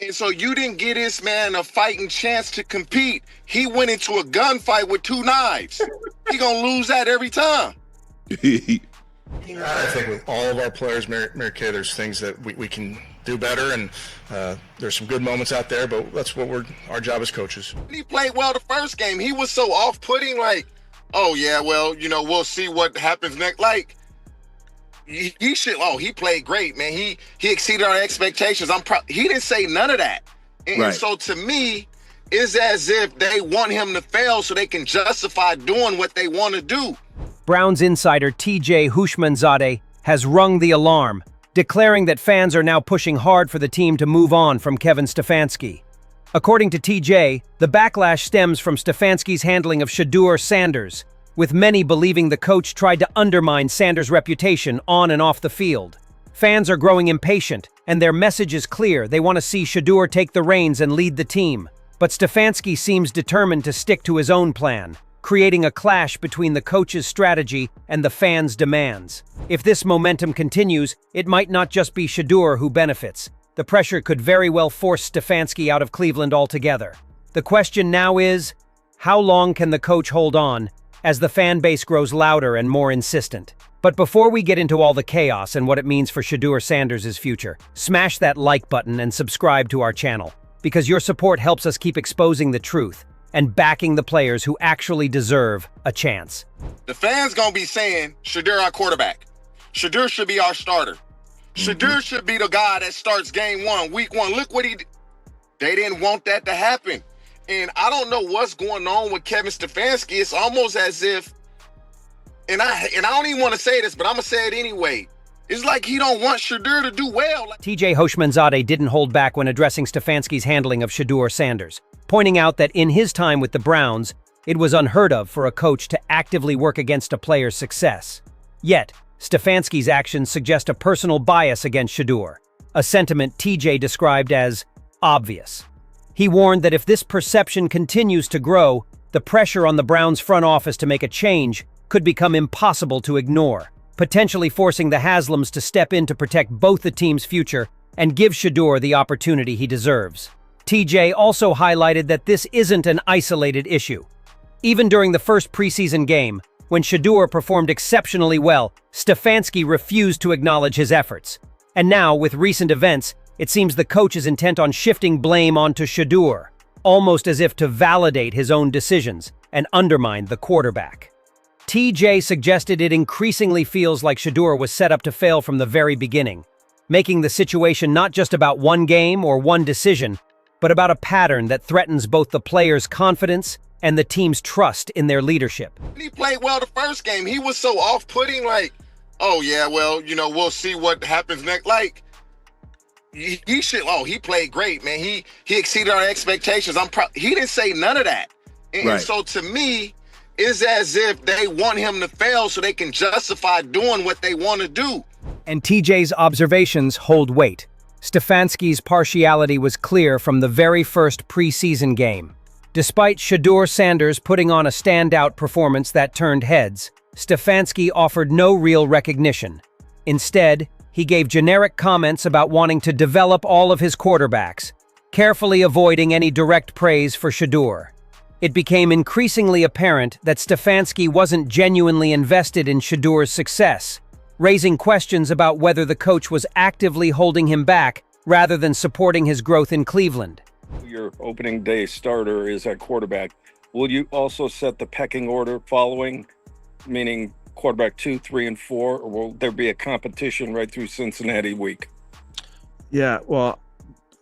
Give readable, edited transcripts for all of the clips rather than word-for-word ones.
And so you didn't get this man a fighting chance to compete. He went into a gunfight with 2 knives. He gonna lose that every time. I think with all of our players, Mary Kay, there's things that we can do better, and there's some good moments out there, but that's what our job as coaches. He played well the first game. He was so off-putting, like, oh yeah, well, we'll see what happens next. Like, he should. Oh, he played great, man. He exceeded our expectations. He didn't say none of that, and so to me, it's as if they want him to fail so they can justify doing what they want to do. Browns insider TJ Houshmandzade has rung the alarm, declaring that fans are now pushing hard for the team to move on from Kevin Stefanski. According to TJ, the backlash stems from Stefanski's handling of Shedeur Sanders, with many believing the coach tried to undermine Sanders' reputation on and off the field. Fans are growing impatient, and their message is clear: they want to see Shedeur take the reins and lead the team. But Stefanski seems determined to stick to his own plan, creating a clash between the coach's strategy and the fans' demands. If this momentum continues, it might not just be Shedeur who benefits. The pressure could very well force Stefanski out of Cleveland altogether. The question now is, how long can the coach hold on as the fan base grows louder and more insistent? But before we get into all the chaos and what it means for Shedeur Sanders' future, smash that like button and subscribe to our channel, because your support helps us keep exposing the truth and backing the players who actually deserve a chance. The fans gonna be saying, Shedeur our quarterback. Shedeur should be our starter. Shedeur should be the guy that starts game 1, week 1. Look what he did. They didn't want that to happen. And I don't know what's going on with Kevin Stefanski. It's almost as if, and I don't even want to say this, but I'm gonna say it anyway. It's like he don't want Shedeur to do well. TJ Houshmandzade didn't hold back when addressing Stefanski's handling of Shedeur Sanders, pointing out that in his time with the Browns, it was unheard of for a coach to actively work against a player's success. Yet, Stefanski's actions suggest a personal bias against Shedeur, a sentiment TJ described as obvious. He warned that if this perception continues to grow, the pressure on the Browns' front office to make a change could become impossible to ignore, potentially forcing the Haslams to step in to protect both the team's future and give Shedeur the opportunity he deserves. TJ also highlighted that this isn't an isolated issue. Even during the first preseason game, when Shedeur performed exceptionally well, Stefanski refused to acknowledge his efforts. And now, with recent events, it seems the coach is intent on shifting blame onto Shedeur, almost as if to validate his own decisions and undermine the quarterback. TJ suggested it increasingly feels like Shedeur was set up to fail from the very beginning, making the situation not just about one game or one decision, but about a pattern that threatens both the players' confidence and the team's trust in their leadership. He played well the first game. He was so off-putting, like, oh yeah, well, we'll see what happens next. Like, he should. Oh, he played great, man. He exceeded our expectations. He didn't say none of that, and so to me, it's as if they want him to fail so they can justify doing what they want to do. And TJ's observations hold weight. Stefanski's partiality was clear from the very first preseason game. Despite Shedeur Sanders putting on a standout performance that turned heads, Stefanski offered no real recognition. Instead, he gave generic comments about wanting to develop all of his quarterbacks, carefully avoiding any direct praise for Shedeur. It became increasingly apparent that Stefanski wasn't genuinely invested in Shedeur's success, raising questions about whether the coach was actively holding him back rather than supporting his growth in Cleveland. Your opening day starter is at quarterback. Will you also set the pecking order following, meaning quarterback 2, 3, and 4, or will there be a competition right through Cincinnati week? Yeah, well,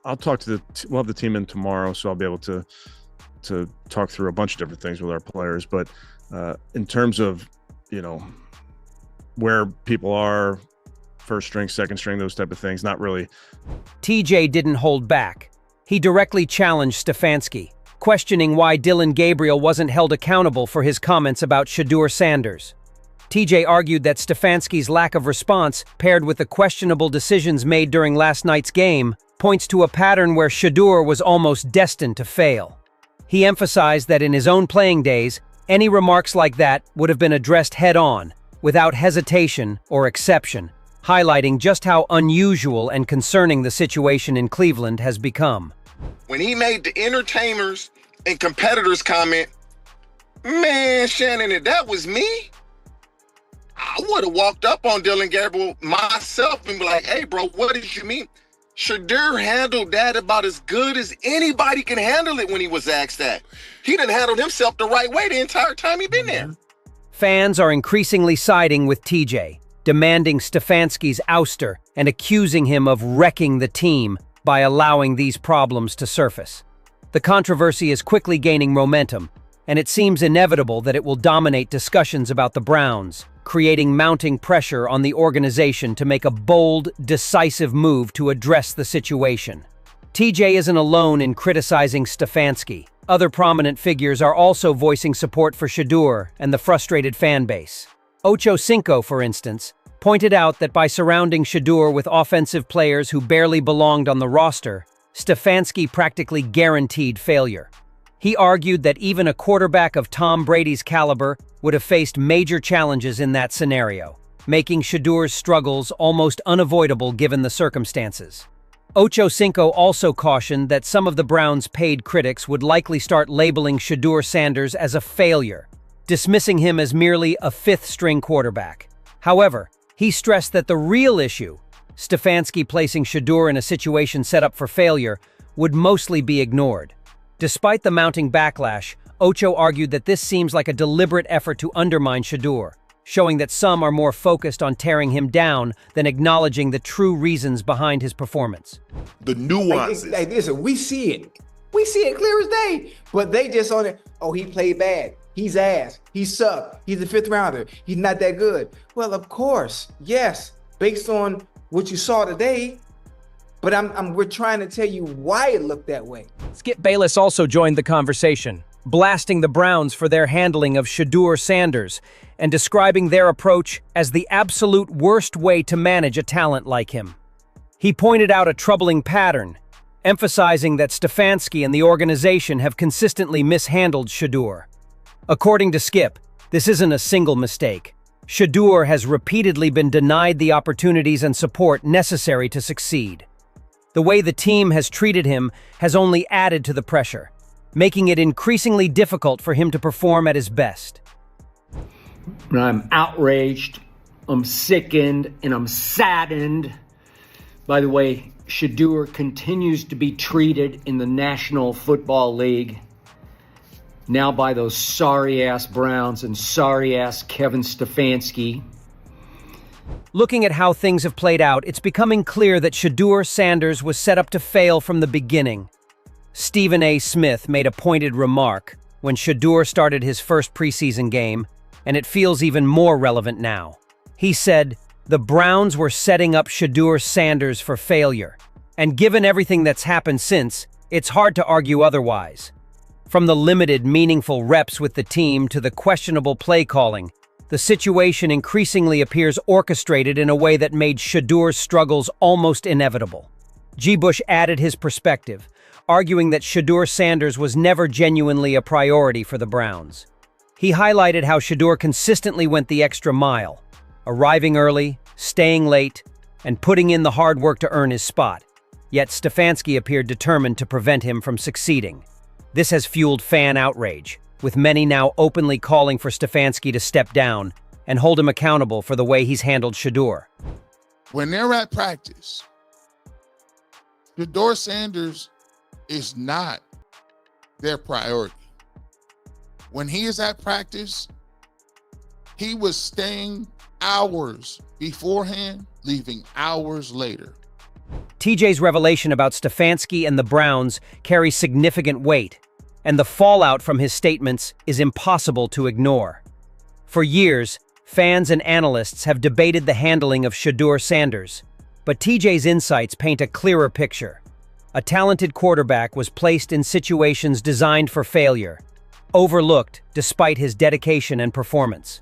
I'll talk to we'll have the team in tomorrow, so I'll be able to talk through a bunch of different things with our players. But in terms of, where people are, first string, second string, those type of things, not really. TJ didn't hold back. He directly challenged Stefanski, questioning why Dillon Gabriel wasn't held accountable for his comments about Shedeur Sanders. TJ argued that Stefanski's lack of response, paired with the questionable decisions made during last night's game, points to a pattern where Shedeur was almost destined to fail. He emphasized that in his own playing days, any remarks like that would have been addressed head-on, without hesitation or exception, highlighting just how unusual and concerning the situation in Cleveland has become. When he made the entertainers and competitors comment, man, Shannon, if that was me, I would have walked up on Dylan Gabriel myself and be like, hey, bro, what did you mean? Shedeur handled that about as good as anybody can handle it when he was asked that. He done handled himself the right way the entire time he been there. Fans are increasingly siding with TJ, demanding Stefanski's ouster and accusing him of wrecking the team by allowing these problems to surface. The controversy is quickly gaining momentum, and it seems inevitable that it will dominate discussions about the Browns, creating mounting pressure on the organization to make a bold, decisive move to address the situation. TJ isn't alone in criticizing Stefanski. Other prominent figures are also voicing support for Shedeur and the frustrated fan base. Ocho Cinco, for instance, pointed out that by surrounding Shedeur with offensive players who barely belonged on the roster, Stefanski practically guaranteed failure. He argued that even a quarterback of Tom Brady's caliber would have faced major challenges in that scenario, making Shedeur's struggles almost unavoidable given the circumstances. Ocho Cinco also cautioned that some of the Browns' paid critics would likely start labeling Shedeur Sanders as a failure, dismissing him as merely a fifth-string quarterback. However, he stressed that the real issue, Stefanski placing Shedeur in a situation set up for failure, would mostly be ignored. Despite the mounting backlash, Ocho argued that this seems like a deliberate effort to undermine Shedeur, showing that some are more focused on tearing him down than acknowledging the true reasons behind his performance. The nuances. Listen, we see it. We see it clear as day. But they just on it, oh, he played bad. He's ass. He sucked. He's a fifth rounder. He's not that good. Well, of course, yes, based on what you saw today. But we're trying to tell you why it looked that way. Skip Bayless also joined the conversation, blasting the Browns for their handling of Shedeur Sanders and describing their approach as the absolute worst way to manage a talent like him. He pointed out a troubling pattern, emphasizing that Stefanski and the organization have consistently mishandled Shedeur. According to Skip, this isn't a single mistake. Shedeur has repeatedly been denied the opportunities and support necessary to succeed. The way the team has treated him has only added to the pressure, making it increasingly difficult for him to perform at his best. I'm outraged, I'm sickened, and I'm saddened. By the way, Shedeur continues to be treated in the National Football League, now by those sorry-ass Browns and sorry-ass Kevin Stefanski. Looking at how things have played out, it's becoming clear that Shedeur Sanders was set up to fail from the beginning. Stephen A. Smith made a pointed remark when Shedeur started his first preseason game, and it feels even more relevant now. He said, "The Browns were setting up Shedeur Sanders for failure, and given everything that's happened since, it's hard to argue otherwise." From the limited, meaningful reps with the team to the questionable play calling, the situation increasingly appears orchestrated in a way that made Shedeur's struggles almost inevitable. G. Bush added his perspective, arguing that Shedeur Sanders was never genuinely a priority for the Browns. He highlighted how Shedeur consistently went the extra mile, arriving early, staying late, and putting in the hard work to earn his spot. Yet Stefanski appeared determined to prevent him from succeeding. This has fueled fan outrage, with many now openly calling for Stefanski to step down and hold him accountable for the way he's handled Shedeur. When they're at practice, Shedeur Sanders is not their priority. When he is at practice, he was staying hours beforehand, leaving hours later. TJ's revelation about Stefanski and the Browns carries significant weight, and the fallout from his statements is impossible to ignore. For years, fans and analysts have debated the handling of Shedeur Sanders, but TJ's insights paint a clearer picture. A talented quarterback was placed in situations designed for failure, overlooked despite his dedication and performance.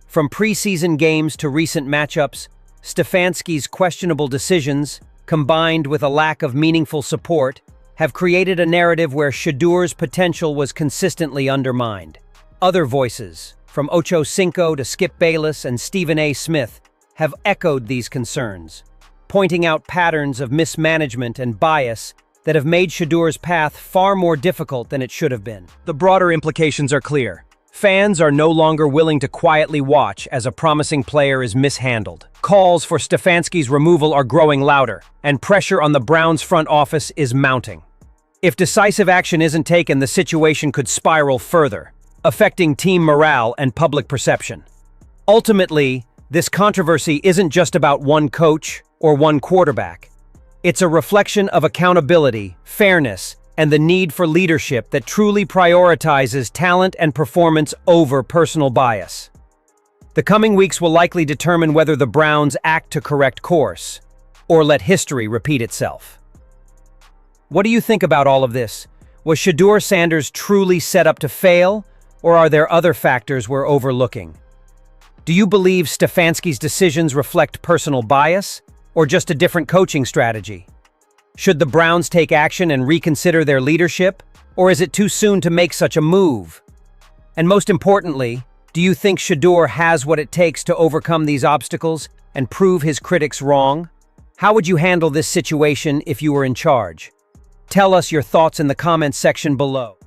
From preseason games to recent matchups, Stefanski's questionable decisions, combined with a lack of meaningful support, have created a narrative where Shedeur's potential was consistently undermined. Other voices, from Ocho Cinco to Skip Bayless and Stephen A. Smith, have echoed these concerns, pointing out patterns of mismanagement and bias that have made Shedeur's path far more difficult than it should have been. The broader implications are clear. Fans are no longer willing to quietly watch as a promising player is mishandled. Calls for Stefanski's removal are growing louder, and pressure on the Browns front office is mounting. If decisive action isn't taken, the situation could spiral further, affecting team morale and public perception. Ultimately, this controversy isn't just about one coach or one quarterback. It's a reflection of accountability, fairness, and the need for leadership that truly prioritizes talent and performance over personal bias. The coming weeks will likely determine whether the Browns act to correct course, or let history repeat itself. What do you think about all of this? Was Shedeur Sanders truly set up to fail, or are there other factors we're overlooking? Do you believe Stefanski's decisions reflect personal bias, or just a different coaching strategy? Should the Browns take action and reconsider their leadership, or is it too soon to make such a move? And most importantly, do you think Shedeur has what it takes to overcome these obstacles and prove his critics wrong? How would you handle this situation if you were in charge? Tell us your thoughts in the comments section below.